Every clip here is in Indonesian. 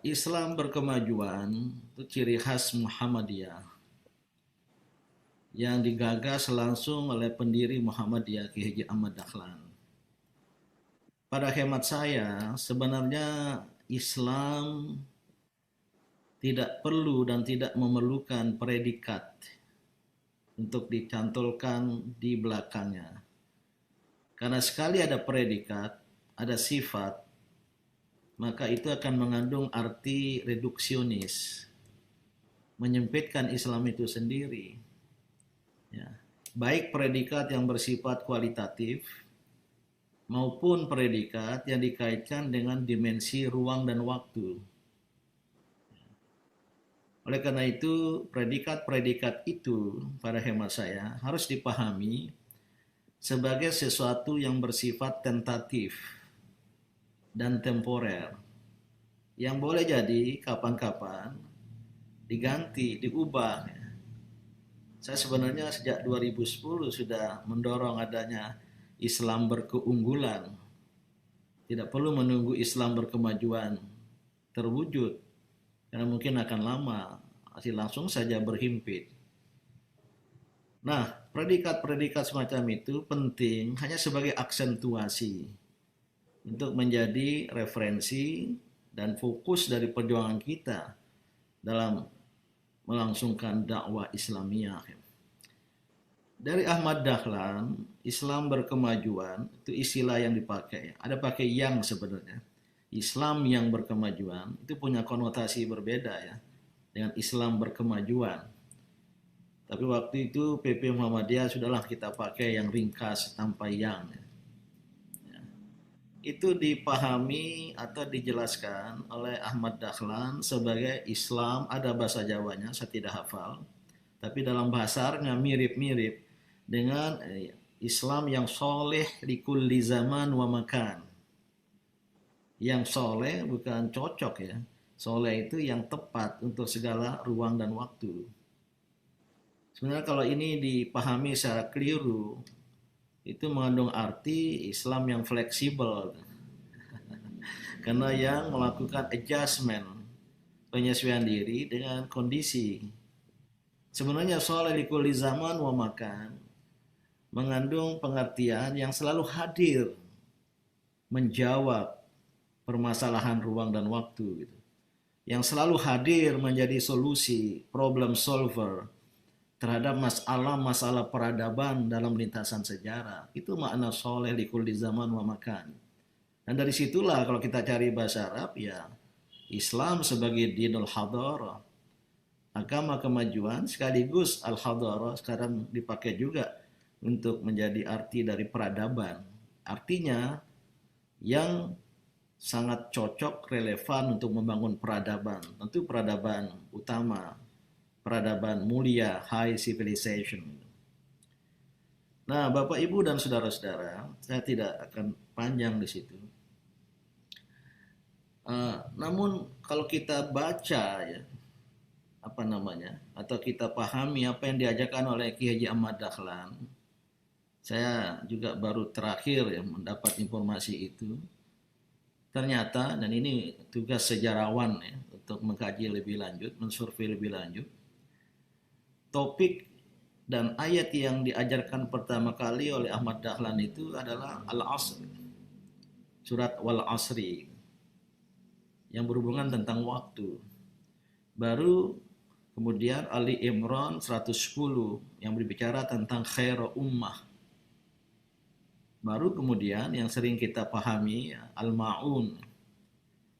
Islam berkemajuan itu ciri khas Muhammadiyah yang digagas langsung oleh pendiri Muhammadiyah Ki Haji Ahmad Dahlan. Pada hemat saya, sebenarnya Islam tidak perlu dan tidak memerlukan predikat untuk dicantolkan di belakangnya. Karena sekali ada predikat, ada sifat, maka itu akan mengandung arti reduksionis, menyempitkan Islam itu sendiri. Ya. Baik predikat yang bersifat kualitatif maupun predikat yang dikaitkan dengan dimensi ruang dan waktu. Oleh karena itu, predikat-predikat itu pada hemat saya harus dipahami sebagai sesuatu yang bersifat tentatif dan temporer, yang boleh jadi kapan-kapan diganti, diubah. Saya sebenarnya sejak 2010 sudah mendorong adanya Islam berkeunggulan. Tidak perlu menunggu Islam berkemajuan terwujud, karena mungkin akan lama, masih langsung saja berhimpit. Nah, predikat-predikat semacam itu penting hanya sebagai aksentuasi untuk menjadi referensi dan fokus dari perjuangan kita dalam melangsungkan dakwah Islamiyah. Dari Ahmad Dahlan, Islam berkemajuan itu istilah yang dipakai. Ada pakai yang sebenarnya. Islam yang berkemajuan itu punya konotasi berbeda ya dengan Islam berkemajuan. Tapi waktu itu PP Muhammadiyah sudahlah kita pakai yang ringkas tanpa yang. Itu dipahami atau dijelaskan oleh Ahmad Dahlan sebagai Islam, ada bahasa Jawanya, saya tidak hafal. Tapi dalam bahasa Arabnya mirip-mirip dengan Islam yang soleh likulli zaman wa makan. Yang soleh bukan cocok ya. Soleh itu yang tepat untuk segala ruang dan waktu. Sebenarnya kalau ini dipahami secara keliru, itu mengandung arti Islam yang fleksibel. Karena yang melakukan adjustment, penyesuaian diri dengan kondisi. Sebenarnya soleh likulli zaman wa makan mengandung pengertian yang selalu hadir menjawab permasalahan ruang dan waktu gitu. Yang selalu hadir menjadi solusi, problem solver terhadap masalah-masalah peradaban dalam lintasan sejarah. Itu makna soleh likulli zaman wa makan. Dan dari situlah kalau kita cari bahasa Arab ya Islam sebagai dinul hadarah, agama kemajuan sekaligus al-hadarah sekarang dipakai juga untuk menjadi arti dari peradaban. Artinya yang sangat cocok, relevan untuk membangun peradaban. Tentu peradaban utama, peradaban mulia, high civilization. Nah, Bapak, Ibu, dan saudara-saudara, saya tidak akan panjang di situ. Namun kalau kita baca ya, apa namanya, atau kita pahami apa yang diajarkan oleh Ki Haji Ahmad Dahlan, saya juga baru terakhir ya mendapat informasi itu. Ternyata, dan ini tugas sejarawan ya, untuk mengkaji lebih lanjut, mensurvei lebih lanjut, topik dan ayat yang diajarkan pertama kali oleh Ahmad Dahlan itu adalah Al-Asr, surat Wal Asri, yang berhubungan tentang waktu. Baru kemudian Ali Imran 110 yang berbicara tentang khair ummah. Baru kemudian yang sering kita pahami ya, Al-Ma'un,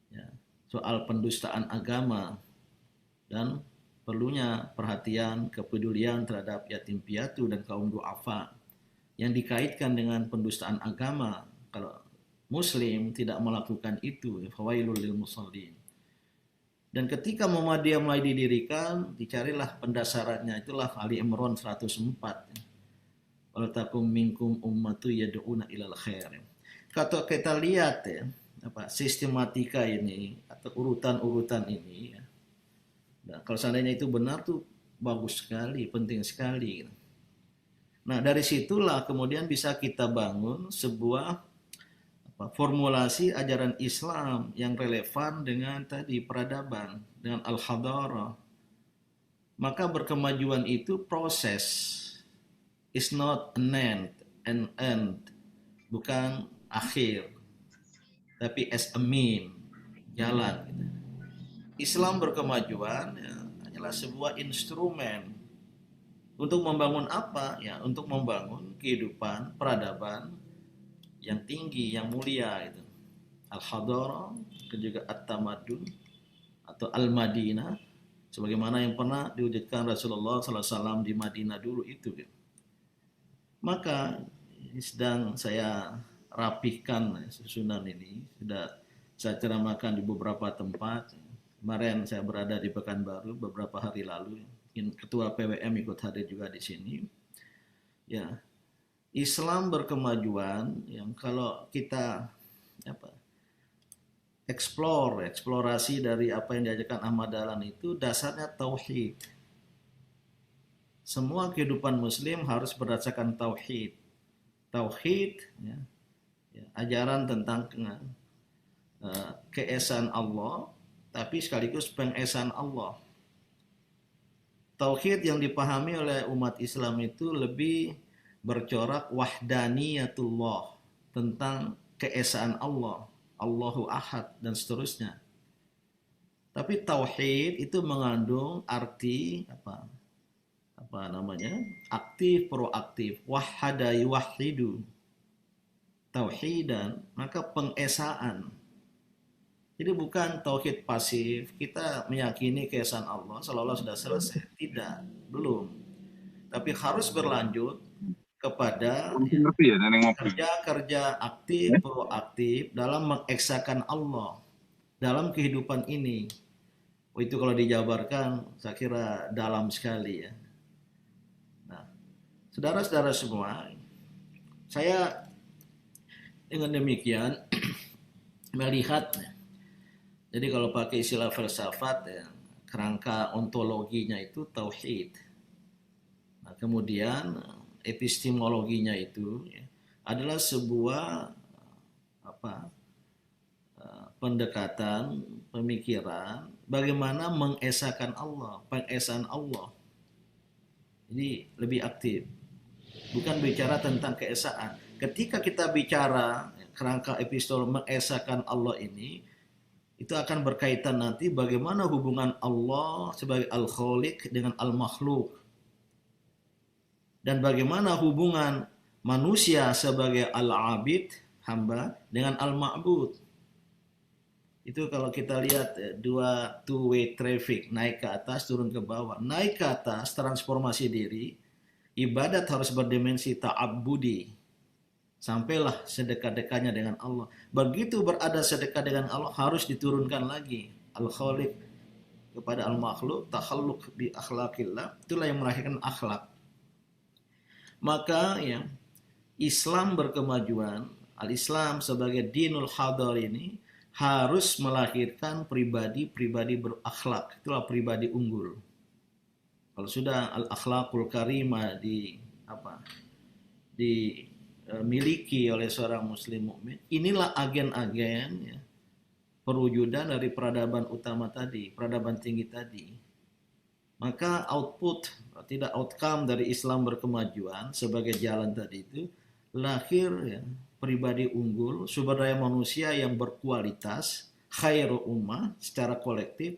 ya, soal pendustaan agama dan perlunya perhatian, kepedulian terhadap yatim piatu dan kaum duafa yang dikaitkan dengan pendustaan agama. Kalau Muslim tidak melakukan itu, fawailul lil musallin. Dan ketika Muhammadiyah mulai didirikan, dicarilah pendasarannya, itulah Ali Imran 104. Waltakum minkum ummatu yad'una ilal khair. Kalau kita lihat ya, apa sistematika ini atau urutan-urutan ini ya. Nah, kalau seandainya itu benar tuh bagus sekali, penting sekali. Nah, dari situlah kemudian bisa kita bangun sebuah formulasi ajaran Islam yang relevan dengan tadi peradaban, dengan al-hadarah. Maka berkemajuan itu proses, is not an end, bukan akhir, tapi as a mean, jalan. Gitu. Islam berkemajuan ya, hanyalah sebuah instrumen untuk membangun apa? Ya, untuk membangun kehidupan peradaban yang tinggi, yang mulia itu. Al-hadarah, juga at-tamadun atau al-Madinah, sebagaimana yang pernah diwujudkan Rasulullah SAW di Madinah dulu itu. Gitu. Maka sedang saya rapihkan susunan ini, sudah saya ceramahkan di beberapa tempat. Kemarin saya berada di Pekanbaru beberapa hari lalu. Ketua PWM ikut hadir juga di sini. Ya, Islam berkemajuan yang kalau kita eksplorasi dari apa yang diajarkan Ahmad Dahlan itu dasarnya tauhid. Semua kehidupan Muslim harus berdasarkan tauhid. Tauhid, ya, ajaran tentang keesaan Allah, tapi sekaligus pengesaan Allah. Tauhid yang dipahami oleh umat Islam itu lebih bercorak wahdaniyatullah, tentang keesaan Allah, Allahu Ahad dan seterusnya. Tapi tauhid itu mengandung arti aktif proaktif, wahada yuwahhidu, tauhidan, maka pengesaan. Jadi bukan tauhid pasif, kita meyakini keesaan Allah seolah-olah sudah selesai. Tidak, belum. Tapi harus berlanjut kepada kerja-kerja aktif, proaktif dalam mengesakan Allah dalam kehidupan ini. Itu kalau dijabarkan, saya kira dalam sekali ya. Nah, saudara-saudara semua, saya dengan demikian melihat, jadi kalau pakai istilah filsafat ya, kerangka ontologinya itu tauhid. Nah, kemudian epistemologinya itu ya, adalah sebuah pendekatan pemikiran bagaimana mengesahkan Allah, pengesaan Allah. Jadi lebih aktif, bukan bicara tentang keesaan. Ketika kita bicara kerangka epistemologi mengesahkan Allah ini, itu akan berkaitan nanti bagaimana hubungan Allah sebagai Al-Khaliq dengan Al-Makhluk. Dan bagaimana hubungan manusia sebagai Al-Abid, hamba, dengan Al-Ma'bud. Itu kalau kita lihat dua two-way traffic, naik ke atas, turun ke bawah. Naik ke atas, transformasi diri, ibadat harus berdimensi ta'abbudi. Sampailah sedekat-dekatnya dengan Allah. Begitu berada sedekat dengan Allah, harus diturunkan lagi Al-Khaliq kepada Al-Makhluk, takhalluq bi akhlaqillah. Itulah yang melahirkan akhlak. Maka ya, Islam berkemajuan, Al-Islam sebagai dinul hadar ini harus melahirkan pribadi-pribadi berakhlak. Itulah pribadi unggul. Kalau sudah al-akhlaqul karimah dimiliki oleh seorang muslim mukmin, inilah agen-agen ya, perwujudan dari peradaban utama tadi, peradaban tinggi tadi. Maka output, tidak outcome dari Islam berkemajuan sebagai jalan tadi itu, lahir ya, pribadi unggul, sumber daya manusia yang berkualitas, khairu ummah secara kolektif.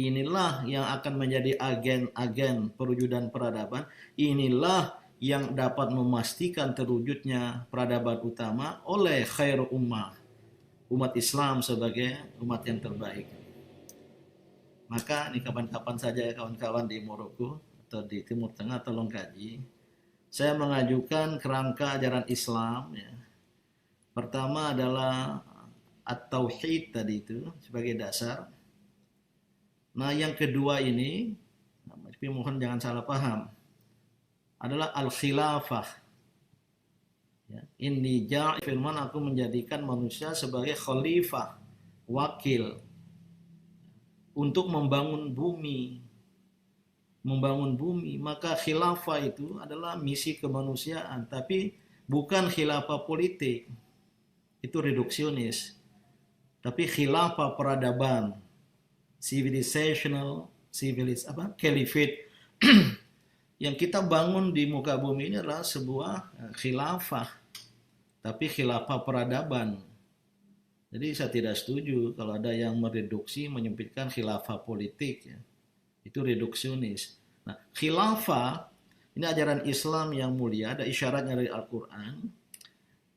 Inilah yang akan menjadi agen-agen perwujudan peradaban. Inilah yang dapat memastikan terwujudnya peradaban utama oleh khairu ummah, umat Islam sebagai umat yang terbaik. Maka ini kapan-kapan saja ya kawan-kawan di Maroko atau di Timur Tengah tolong kaji. Saya mengajukan kerangka ajaran Islam ya. Pertama adalah at-tauhid tadi itu sebagai dasar. Nah, yang kedua ini, tapi mohon jangan salah paham, adalah al-khilafah. Ya, inni ja'il firman, aku menjadikan manusia sebagai khalifah, wakil untuk membangun bumi. Membangun bumi, maka khilafah itu adalah misi kemanusiaan, tapi bukan khilafah politik. itu reduksionis. Tapi khilafah peradaban, caliphate yang kita bangun di muka bumi ini adalah sebuah khilafah, tapi khilafah peradaban. Jadi saya tidak setuju kalau ada yang mereduksi, menyempitkan khilafah politik. Ya. Itu reduksionis. Nah, khilafah, ini ajaran Islam yang mulia, ada isyaratnya dari Al-Quran.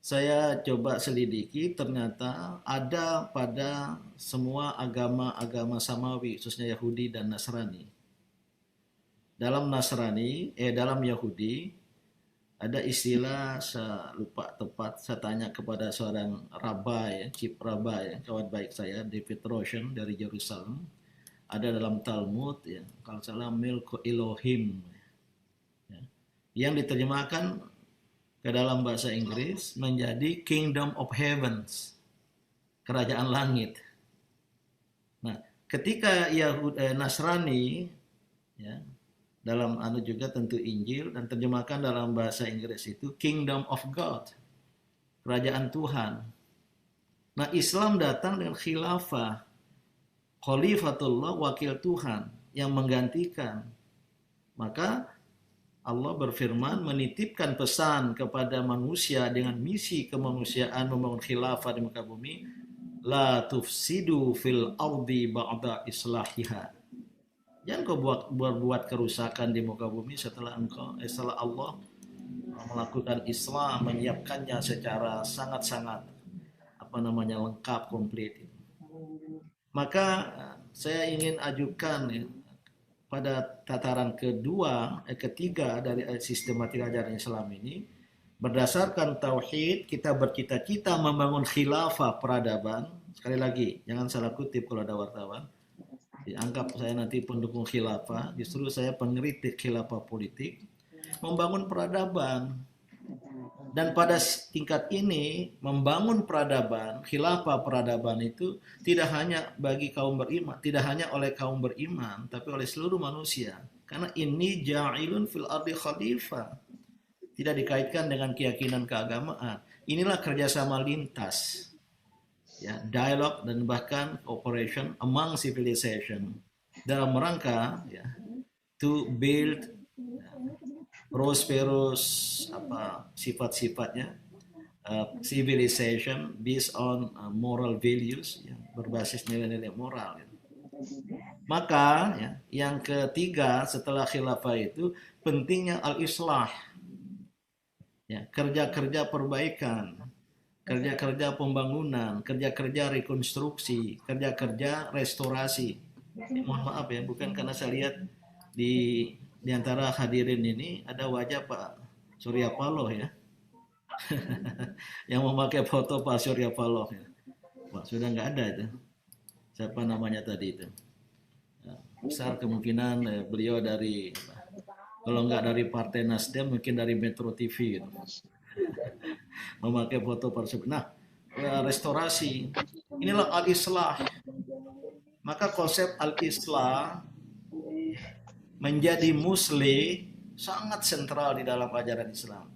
Saya coba selidiki, ternyata ada pada semua agama-agama samawi, khususnya Yahudi dan Nasrani. Dalam Yahudi, ada istilah, saya lupa tepat, saya tanya kepada seorang rabai, chief rabai, kawan baik saya, David Roshan dari Yerusalem, ada dalam Talmud, ya, kalau salah Milko Elohim, ya, yang diterjemahkan ke dalam bahasa Inggris menjadi Kingdom of Heavens, kerajaan langit. Nah, ketika Nasrani, ya, dalam juga tentu Injil, dan terjemahkan dalam bahasa Inggris itu Kingdom of God, kerajaan Tuhan. Nah, Islam datang dengan khilafah, khalifatullah, wakil Tuhan yang menggantikan. Maka Allah berfirman menitipkan pesan kepada manusia dengan misi kemanusiaan membangun khilafah di muka bumi, la tufsidu fil ardi ba'da islahiha. Jangan kau buat kerusakan di muka bumi setelah Allah melakukan Islam, menyiapkannya secara sangat-sangat lengkap, komplit. Maka saya ingin ajukan, ya, pada tataran ketiga dari sistematika ajaran Islam ini, berdasarkan tauhid kita bercita-cita membangun khilafah peradaban. Sekali lagi, jangan salah kutip kalau ada wartawan dianggap saya nanti pendukung khilafah, justru saya pengkritik khilafah politik, membangun peradaban. Dan pada tingkat ini, membangun peradaban, khilafah peradaban itu tidak hanya bagi kaum beriman, tidak hanya oleh kaum beriman, tapi oleh seluruh manusia. Karena ini ja'ilun fil ardi khalifah. Tidak dikaitkan dengan keyakinan keagamaan. Inilah kerjasama lintas, ya, dialog dan bahkan cooperation among civilization dalam rangka, ya, to build prosperous sifat-sifatnya civilization based on moral values, ya, berbasis nilai-nilai moral. Ya. Maka, ya, yang ketiga setelah khilafah itu pentingnya al-islah, ya, kerja-kerja perbaikan, kerja-kerja pembangunan, kerja-kerja rekonstruksi, kerja-kerja restorasi. Mohon maaf ya, bukan karena saya lihat di antara hadirin ini ada wajah Pak Surya Paloh, ya. Yang memakai foto Pak Surya Paloh, ya. Wah, sudah nggak ada itu. Siapa namanya tadi itu? Besar kemungkinan beliau dari, kalau nggak dari Partai Nasdem, mungkin dari Metro TV, gitu. Memakai foto tersebut. Nah, restorasi. Inilah al-islah. Maka konsep al-islah menjadi muslih sangat sentral di dalam ajaran Islam.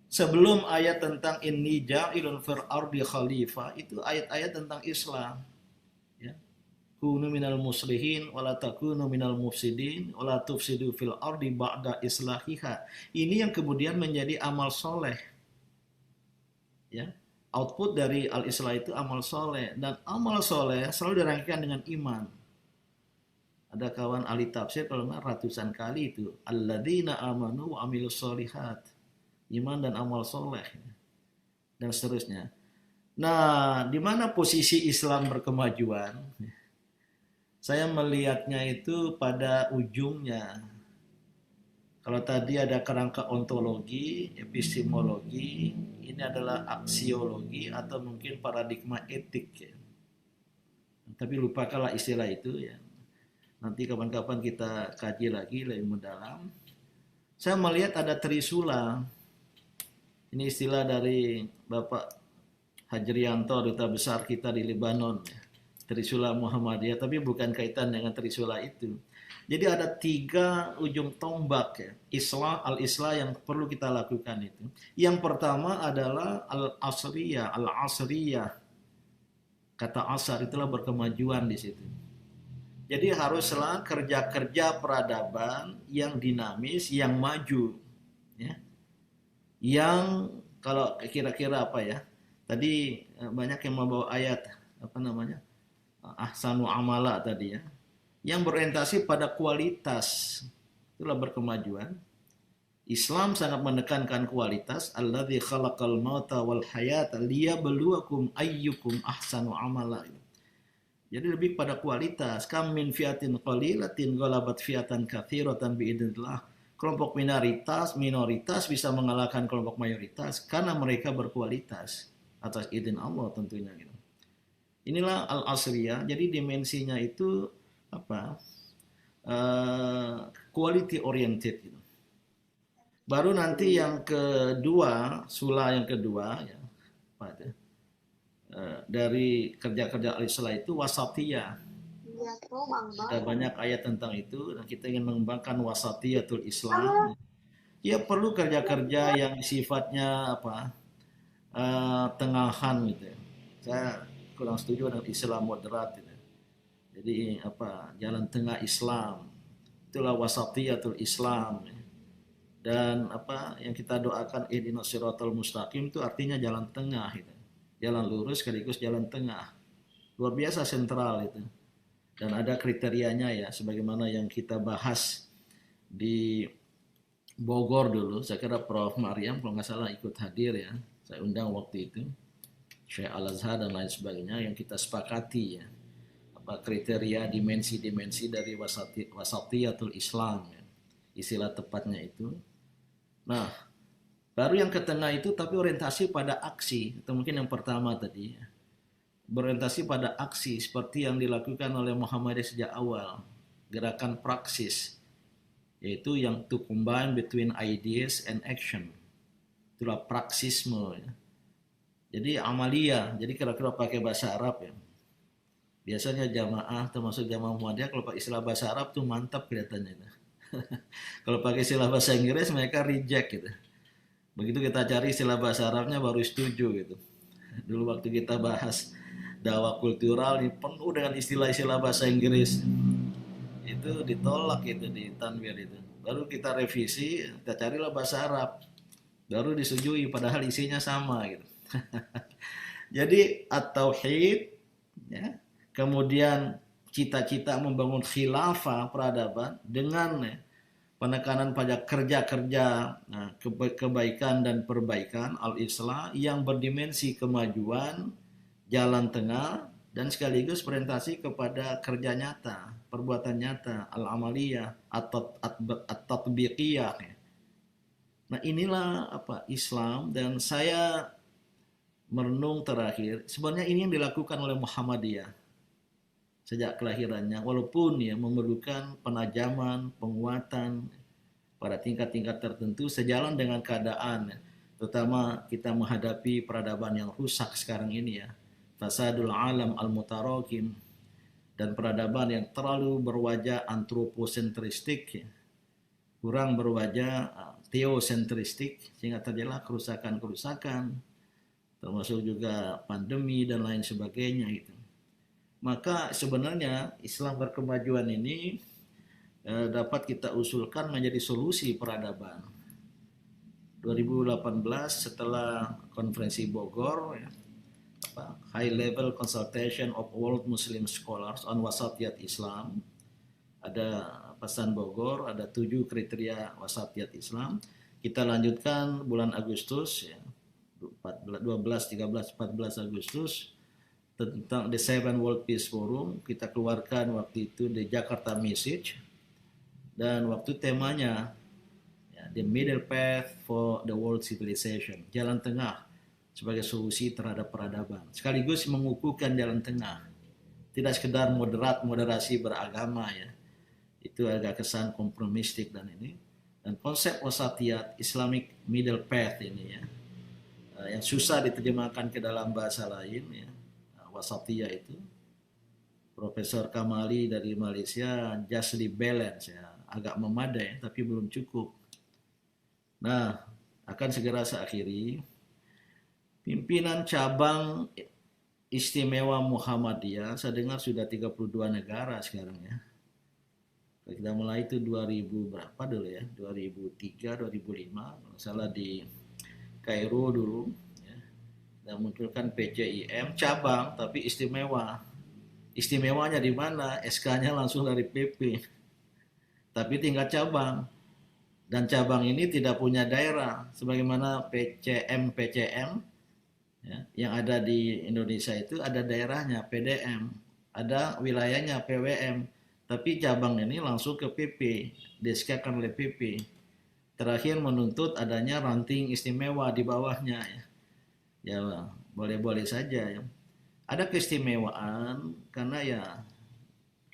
Sebelum ayat tentang inni ja'ilun fil ardi khalifah, itu ayat-ayat tentang Islam. Ya. Kunu minal muslihin wala takunu minal mufsidin wala tufsidu fil ardi ba'da islahiha. Ini yang kemudian menjadi amal soleh. Ya, output dari al-islah itu amal soleh, dan amal soleh selalu dirangkaikan dengan iman. Ada kawan ahli tafsir kalau nggak ratusan kali itu alladzina amanu wa amilus solihat, iman dan amal soleh, dan seterusnya. Nah, di mana posisi Islam berkemajuan? Saya melihatnya itu pada ujungnya. Kalau tadi ada kerangka ontologi, epistemologi, ini adalah aksiologi atau mungkin paradigma etik, ya. Tapi lupakanlah istilah itu, ya. Nanti kapan-kapan kita kaji lagi lebih mendalam. Saya melihat ada trisula. Ini istilah dari Bapak Hajrianto, duta besar kita di Lebanon, ya. Trisula Muhammadiyah, tapi bukan kaitan dengan trisula itu. Jadi ada 3 ujung tombak ya, al-islah yang perlu kita lakukan itu. Yang pertama adalah al-asriyah. Kata asar itulah berkemajuan di situ. Jadi haruslah kerja-kerja peradaban yang dinamis, yang maju, ya. Yang kalau kira-kira apa ya? Tadi banyak yang membawa ayat apa namanya? Ahsanu amala tadi ya. Yang berorientasi pada kualitas. Itulah berkemajuan. Islam sangat menekankan kualitas. Alladzi khalaqal mauta wal hayata liyabluwakum ayyukum ahsanu amala. Jadi lebih pada kualitas. Kam min fiatin qalilatin ghalabat fiatan katsiratan biidznillah. Kelompok minoritas bisa mengalahkan kelompok mayoritas karena mereka berkualitas atas izin Allah tentunya gitu. Inilah al-asriyah. Jadi dimensinya itu apa? Quality oriented gitu. Baru nanti yang kedua, sula yang kedua ya, apa itu? Dari kerja-kerja al-islah itu wasatiyah. Ada banyak ayat tentang itu dan kita ingin mengembangkan wasatiyatul Islam. Ya perlu kerja-kerja yang sifatnya apa? Tengahan gitu ya. Saya kurang setuju dengan Islam moderat gitu. Jadi apa? Jalan tengah Islam. Itulah wasatiyatul Islam. Ya. Dan apa yang kita doakan ihdinas siratal mustaqim itu artinya jalan tengah gitu. Jalan lurus sekaligus jalan tengah. Luar biasa sentral itu. Dan ada kriterianya ya, sebagaimana yang kita bahas di Bogor dulu. Saya kira Prof. Maryam kalau nggak salah ikut hadir ya. Saya undang waktu itu. Syekh Al-Azhar dan lain sebagainya yang kita sepakati ya. Apa kriteria dimensi-dimensi dari wasatiyatul Islam ya. Istilah tepatnya itu. Nah, baru yang ke tengah itu tapi orientasi pada aksi. Itu mungkin yang pertama tadi ya. Berorientasi pada aksi seperti yang dilakukan oleh Muhammadiyah sejak awal. Gerakan praksis. Yaitu yang to combine between ideas and action. Itulah praksisme ya. Jadi amalia, jadi kira-kira pakai bahasa Arab ya. Biasanya jamaah termasuk jamaah Muhammadiyah kalau pakai istilah bahasa Arab tuh mantap kelihatannya. Kalau pakai istilah bahasa Inggris mereka reject gitu. Begitu kita cari istilah bahasa Arabnya baru setuju gitu. Dulu waktu kita bahas dakwah kultural ini penuh dengan istilah-istilah bahasa Inggris. Itu ditolak itu di Tanwir itu. Baru kita revisi, kita carilah bahasa Arab. Baru disetujui padahal isinya sama gitu. Jadi at-tauhid ya. Kemudian cita-cita membangun khilafah peradaban dengan ya, penekanan pada kerja-kerja kebaikan dan perbaikan al-islah yang berdimensi kemajuan, jalan tengah dan sekaligus orientasi kepada kerja nyata, perbuatan nyata, al-amaliyah atau at-tatbiqiyah. Nah, inilah apa Islam dan saya merenung terakhir, sebenarnya ini yang dilakukan oleh Muhammadiyah sejak kelahirannya, walaupun ya memerlukan penajaman, penguatan pada tingkat-tingkat tertentu sejalan dengan keadaan, terutama kita menghadapi peradaban yang rusak sekarang ini ya, fasadul alam al-mutarakim dan peradaban yang terlalu berwajah antroposentristik, ya. Kurang berwajah teosentristik sehingga terjadilah kerusakan-kerusakan, termasuk juga pandemi dan lain sebagainya gitu. Maka sebenarnya Islam berkemajuan ini dapat kita usulkan menjadi solusi peradaban. 2018 setelah konferensi Bogor, ya, High Level Consultation of World Muslim Scholars on Wasatiyat Islam, ada pesan Bogor, ada 7 kriteria wasatiyat Islam. Kita lanjutkan bulan Agustus, ya, 12, 13, 14 Agustus tentang The Seven World Peace Forum. Kita keluarkan waktu itu the Jakarta Message dan waktu temanya ya, The Middle Path for the World Civilization, jalan tengah sebagai solusi terhadap peradaban, sekaligus mengukuhkan jalan tengah, tidak sekedar moderasi beragama ya, itu agak kesan kompromistik dan ini, dan konsep wasatiyat Islamic Middle Path ini ya, yang susah diterjemahkan ke dalam bahasa lain ya, wasatiyah itu Profesor Kamali dari Malaysia, justly balance ya, agak memadai tapi belum cukup. Nah, akan segera saya akhiri. Pimpinan cabang istimewa Muhammadiyah, saya dengar sudah 32 negara sekarang ya. Kita mulai itu 2000 berapa dulu ya, 2003, 2005, kalau salah di Kairo dulu. Ya. Dan munculkan PCIM, cabang tapi istimewa. Istimewanya di mana? SK-nya langsung dari PP, tapi tingkat cabang. Dan cabang ini tidak punya daerah, sebagaimana PCM ya, yang ada di Indonesia itu ada daerahnya PDM, ada wilayahnya PWM, tapi cabang ini langsung ke PP, diskekan oleh PP. Terakhir menuntut adanya ranting istimewa di bawahnya ya. Ya boleh-boleh saja ya. Ada keistimewaan karena ya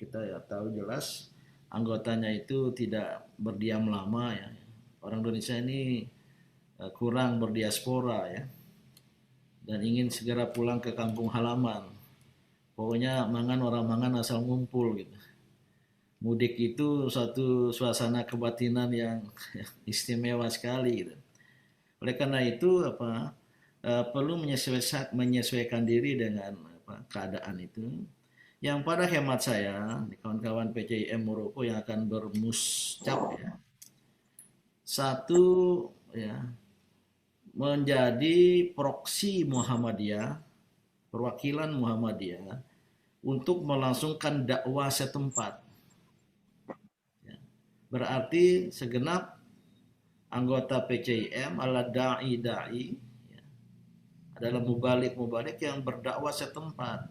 kita ya tahu jelas anggotanya itu tidak berdiam lama ya. Orang Indonesia ini kurang berdiaspora ya dan ingin segera pulang ke kampung halaman. Pokoknya mangan orang mangan asal ngumpul gitu. Mudik itu suatu suasana kebatinan yang istimewa sekali gitu. Oleh karena itu perlu menyesuaikan diri dengan keadaan itu. Yang pada hemat saya, kawan-kawan PCIM Moroko yang akan bermuscap ya, satu ya menjadi proksi Muhammadiyah, perwakilan Muhammadiyah untuk melangsungkan dakwah setempat. Ya. Berarti segenap anggota PCIM adalah dai-dai ya, adalah mubalik-mubalik yang berdakwah setempat.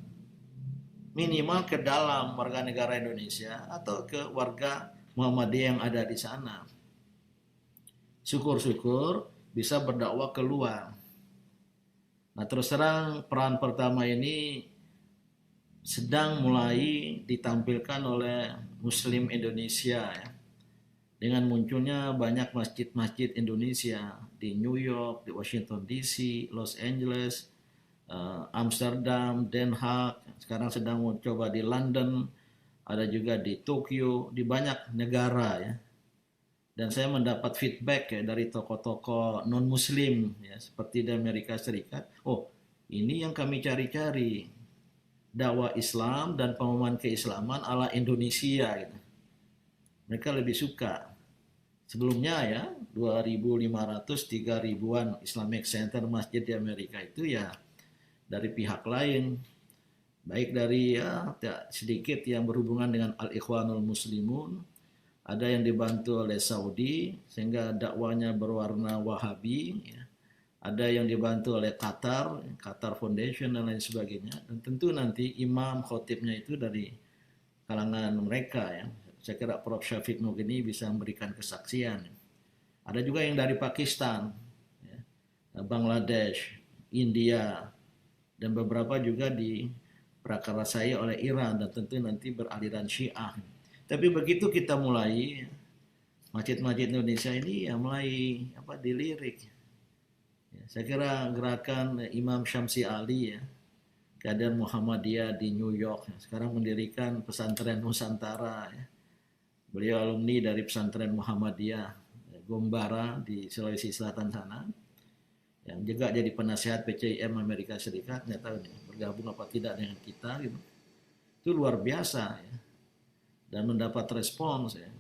Minimal ke dalam warga negara Indonesia atau ke warga Muhammadiyah yang ada di sana. Syukur-syukur bisa berdakwah keluar. Nah terus terang peran pertama ini sedang mulai ditampilkan oleh Muslim Indonesia ya. Dengan munculnya banyak masjid-masjid Indonesia di New York, di Washington DC, Los Angeles, Amsterdam, Den Haag, sekarang sedang mencoba di London, ada juga di Tokyo, di banyak negara ya. Dan saya mendapat feedback ya dari tokoh-tokoh non-muslim ya seperti di Amerika Serikat. Oh, ini yang kami cari-cari. Dakwah Islam dan pemahaman keislaman ala Indonesia gitu. Mereka lebih suka. Sebelumnya ya 2.500 3.000-an Islamic Center masjid di Amerika itu ya dari pihak lain, baik dari ya sedikit yang berhubungan dengan Al-Ikhwanul Muslimun, ada yang dibantu oleh Saudi sehingga dakwanya berwarna Wahabi ya. Ada yang dibantu oleh Qatar Foundation dan lain sebagainya. Dan tentu nanti imam khotibnya itu dari kalangan mereka ya. Saya kira Prof. Syafiq Nugini bisa memberikan kesaksian. Ada juga yang dari Pakistan, ya, Bangladesh, India, dan beberapa juga diprakarasai oleh Iran dan tentu nanti beraliran Syiah. Tapi begitu kita mulai masjid-masjid Indonesia ini ya mulai dilirik. Ya, saya kira gerakan Imam Syamsi Ali ya, kader Muhammadiyah di New York, ya, sekarang mendirikan pesantren Nusantara. Ya. Beliau alumni dari pesantren Muhammadiyah ya, Gombara di Sulawesi Selatan sana. Yang juga jadi penasihat PCIM Amerika Serikat, nggak tahu nih bergabung apa tidak dengan kita gitu. Itu luar biasa ya. Dan mendapat respons ya.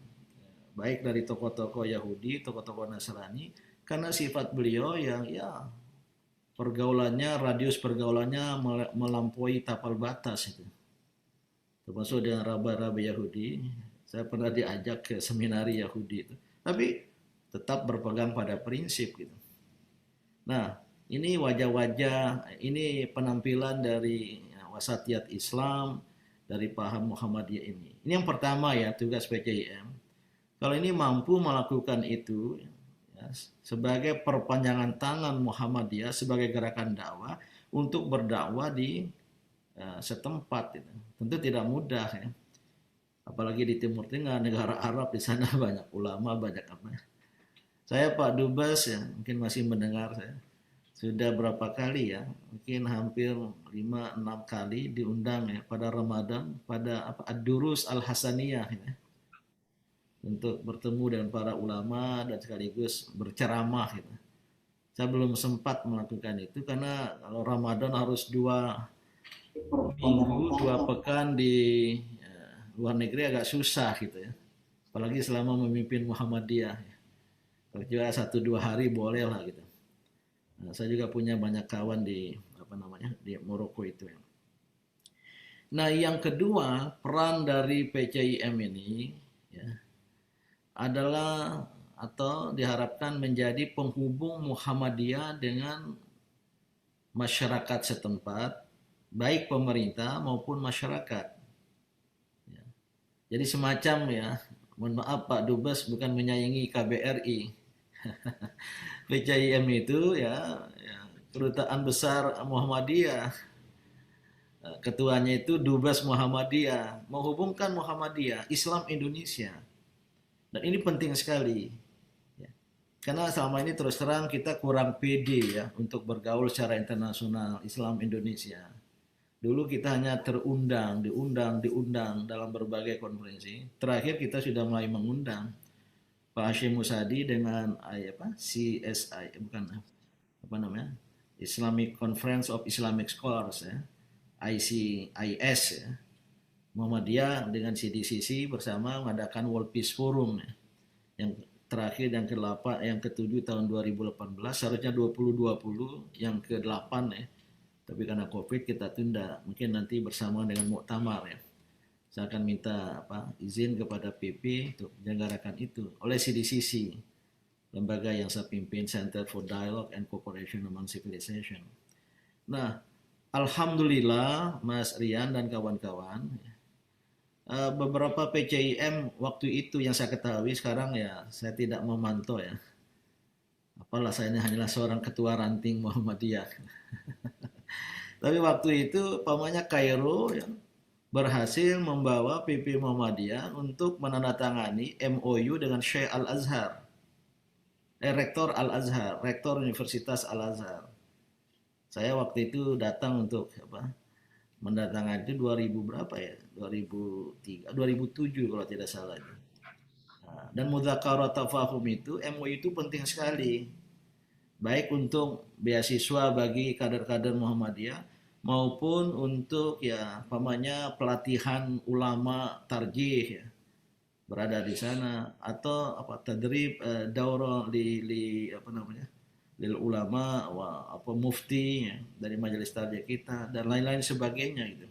Baik dari tokoh-tokoh Yahudi, tokoh-tokoh Nasrani, karena sifat beliau yang ya radius pergaulannya melampaui tapal batas itu. Termasuk dengan raba-raba Yahudi. Saya pernah diajak ke seminari Yahudi itu. Tapi tetap berpegang pada prinsip gitu. Nah, ini wajah-wajah, ini penampilan dari wasatiyat Islam, dari paham Muhammadiyah ini. Ini yang pertama ya, tugas PCIM. Kalau ini mampu melakukan itu ya, sebagai perpanjangan tangan Muhammadiyah sebagai gerakan dakwah untuk berdakwah di setempat itu. Tentu tidak mudah ya. Apalagi di Timur Tengah, negara Arab di sana banyak ulama, banyak apa. Saya Pak Dubes ya, mungkin masih mendengar saya. sudah berapa kali ya, mungkin hampir 5-6 kali diundang ya pada Ramadan, pada apa Ad-Durus Al-Hasaniyah ya, untuk bertemu dengan para ulama dan sekaligus berceramah gitu. Saya belum sempat melakukan itu karena kalau Ramadan harus 2 minggu, 2 pekan di luar negeri agak susah gitu ya. Apalagi selama memimpin Muhammadiyah. Kalau juga 1-2 hari boleh lah gitu. Nah, saya juga punya banyak kawan di apa namanya di Maroko itu ya. Nah, yang kedua, peran dari PCIM ini ya, adalah atau diharapkan menjadi penghubung Muhammadiyah dengan masyarakat setempat, baik pemerintah maupun masyarakat. Ya. Jadi semacam ya, mohon maaf Pak Dubes bukan menyayangi KBRI. PCIM itu ya, ya kedutaan besar Muhammadiyah. Ketuanya itu Dubes Muhammadiyah, menghubungkan Muhammadiyah, Islam Indonesia. Dan ini penting sekali. Ya. Karena selama ini terus terang kita kurang pede ya untuk bergaul secara internasional Islam Indonesia. Dulu kita hanya diundang dalam berbagai konferensi. Terakhir kita sudah mulai mengundang Pak Hashim Musadi dengan apa CSI bukan apa namanya Islamic Conference of Islamic Scholars ya, ICIS ya. Muhammadiyah dengan CDCC bersama mengadakan World Peace Forum ya. Yang terakhir yang ke-8 yang ke-7 tahun 2018, seharusnya 2020 yang ke-8 ya. Tapi karena Covid kita tunda, mungkin nanti bersama dengan muktamar ya. Saya akan minta izin kepada PP untuk menyelenggarakan itu oleh CDCC, lembaga yang saya pimpin, Center for Dialogue and Cooperation Among Civilization. Nah, alhamdulillah Mas Rian dan kawan-kawan, beberapa PCIM waktu itu yang saya ketahui, sekarang ya saya tidak memantau ya. Apalah saya ini hanyalah seorang ketua ranting Muhammadiyah. Tapi waktu itu pamannya Kairo yang berhasil membawa PP Muhammadiyah untuk menandatangani MOU dengan Syekh Al-Azhar, Rektor Al-Azhar, Rektor Universitas Al-Azhar. Saya waktu itu datang untuk mendatangani itu 2000 berapa ya? 2003, 2007 kalau tidak salah. Nah, dan mudzakarah tafahum itu, MOU itu penting sekali. Baik untuk beasiswa bagi kader-kader Muhammadiyah maupun untuk ya pamannya pelatihan ulama tarjih ya, berada di sana atau tadrib daurah li apa namanya lil ulama apa mufti ya, dari majelis tarjih kita dan lain-lain sebagainya gitu.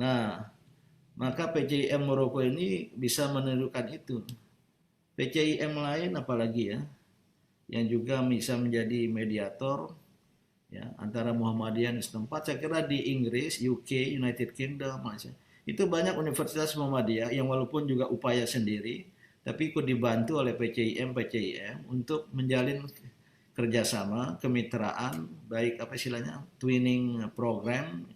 Nah, maka PCIM Maroko ini bisa menirukan itu. PCIM lain apalagi ya yang juga bisa menjadi mediator ya antara Muhammadiyah dan setempat. Saya kira di Inggris, UK, United Kingdom, itu banyak universitas Muhammadiyah yang walaupun juga upaya sendiri, tapi ikut dibantu oleh PCIM untuk menjalin kerjasama, kemitraan, baik apa istilahnya, twinning program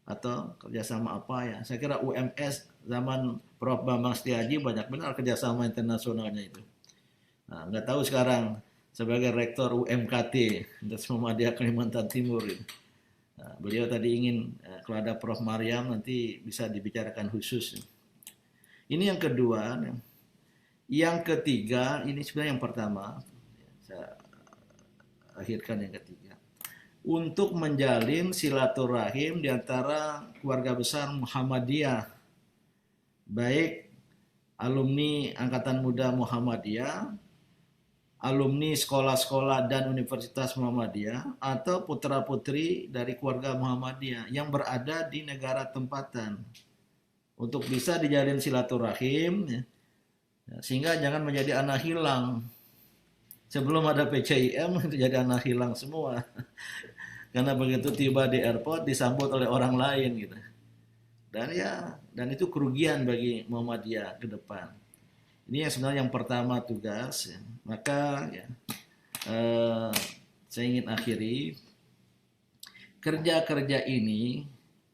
atau kerjasama apa ya. Saya kira UMS zaman Prof. Bambang Setiaji banyak benar kerjasama internasionalnya itu. Nah, nggak tahu sekarang sebagai rektor UMKT Muhammadiyah Kalimantan Timur. Nah, beliau tadi ingin kalau ada Prof. Maryam nanti bisa dibicarakan khusus. Ini yang kedua. Yang ketiga, ini sebenarnya yang pertama. Saya akhirkan yang ketiga. Untuk menjalin silaturahim di antara keluarga besar Muhammadiyah. Baik alumni Angkatan Muda Muhammadiyah, alumni sekolah-sekolah dan universitas Muhammadiyah, atau putra-putri dari keluarga Muhammadiyah yang berada di negara tempatan. Untuk bisa dijalin silaturahim, ya, sehingga jangan menjadi anak hilang. Sebelum ada PCIM, itu jadi anak hilang semua. Karena begitu tiba di airport disambut oleh orang lain gitu. Dan itu kerugian bagi Muhammadiyah ke depan. Ini yang sebenarnya yang pertama tugas. Ya. Maka ya, saya ingin akhiri kerja-kerja ini,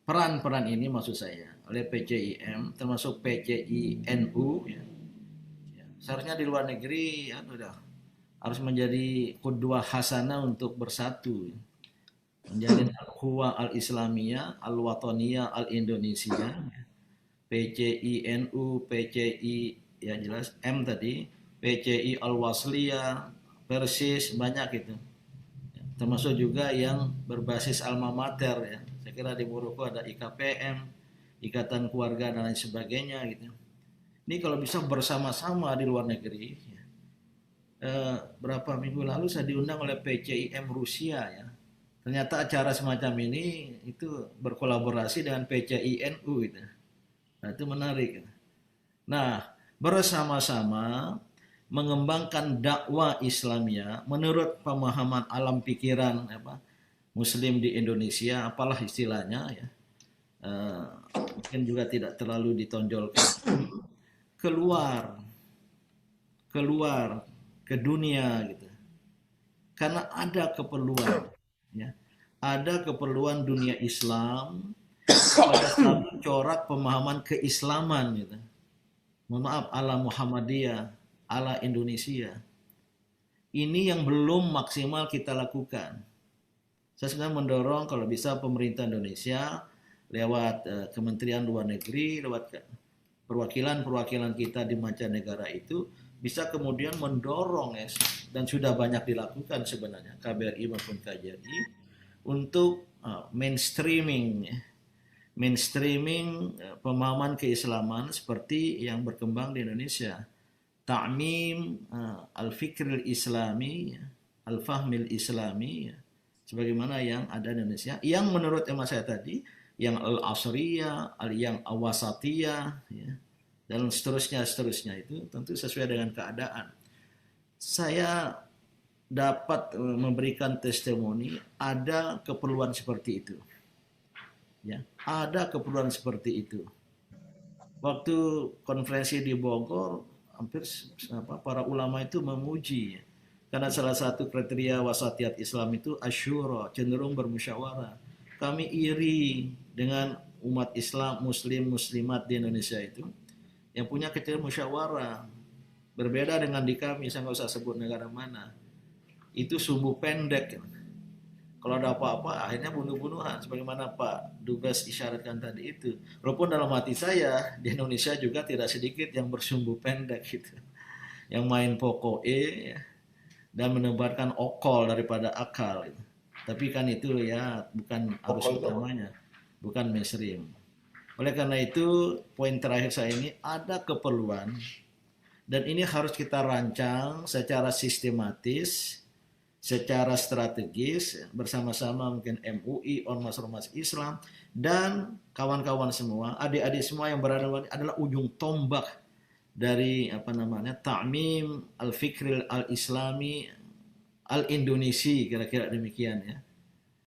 peran-peran ini maksud saya oleh PCIM, termasuk PCINU. Ya. Ya. Seharusnya di luar negeri ya udah harus menjadi qudwah hasanah untuk bersatu, menjadi al-Ukhuwah al-Islamiyah, al-Wataniyah, al-Indonesia, PCI NU, PCI ya jelas M tadi, PCI Al-Wasliyah, Persis, banyak itu. Termasuk juga yang berbasis alma mater ya. Saya kira di Maroko ada IKPM, Ikatan Keluarga dan lain sebagainya gitu. Ini kalau bisa bersama-sama di luar negeri. Ya. Berapa minggu lalu saya diundang oleh PCIM Rusia ya. Ternyata acara semacam ini itu berkolaborasi dengan PCINU gitu. Nah, itu menarik. Nah, bersama-sama mengembangkan dakwah Islamnya menurut pemahaman alam pikiran Muslim di Indonesia, apalah istilahnya ya, eh, mungkin juga tidak terlalu ditonjolkan, keluar keluar ke dunia gitu, karena ada keperluan ya, ada keperluan dunia Islam pada satu corak pemahaman keislaman gitu. Mohon maaf, ala Muhammadiyah, ala Indonesia. Ini yang belum maksimal kita lakukan. Saya sebenarnya mendorong kalau bisa pemerintah Indonesia lewat Kementerian Luar Negeri, lewat perwakilan-perwakilan kita di mancanegara itu bisa kemudian mendorong dan sudah banyak dilakukan sebenarnya KBRI maupun KJRI untuk mainstreaming pemahaman keislaman seperti yang berkembang di Indonesia. Ta'mim al-fikril islami, al-fahmil islami, sebagaimana yang ada di Indonesia, yang menurut emas saya tadi, yang al-asriyah, yang awasatiyah, ya, dan seterusnya itu tentu sesuai dengan keadaan. Saya dapat memberikan testimoni ada keperluan seperti itu. Ya, ada keperluan seperti itu. Waktu konferensi di Bogor, hampir para ulama itu memuji, karena salah satu kriteria wasatiyat Islam itu asyura, cenderung bermusyawarah. Kami iri dengan umat Islam, Muslim, Muslimat di Indonesia itu yang punya kecenderungan musyawarah. Berbeda dengan di kami, saya nggak usah sebut negara mana. Itu sumbu pendek. Kalau ada apa-apa, akhirnya bunuh-bunuhan. Sebagaimana Pak Dubes isyaratkan tadi itu. Walaupun dalam hati saya, di Indonesia juga tidak sedikit yang bersumbu pendek gitu. Yang main pokoe ya, dan menebarkan okol daripada akal. Gitu. Tapi kan itu ya bukan arus utamanya. Bukan mainstream. Oleh karena itu, poin terakhir saya ini, ada keperluan. Dan ini harus kita rancang secara sistematis, secara strategis bersama-sama mungkin MUI, Ormas-ormas Islam dan kawan-kawan semua, adik-adik semua yang berada adalah ujung tombak dari ta'mim al-fikril al-islami al-Indonesi, kira-kira demikian ya.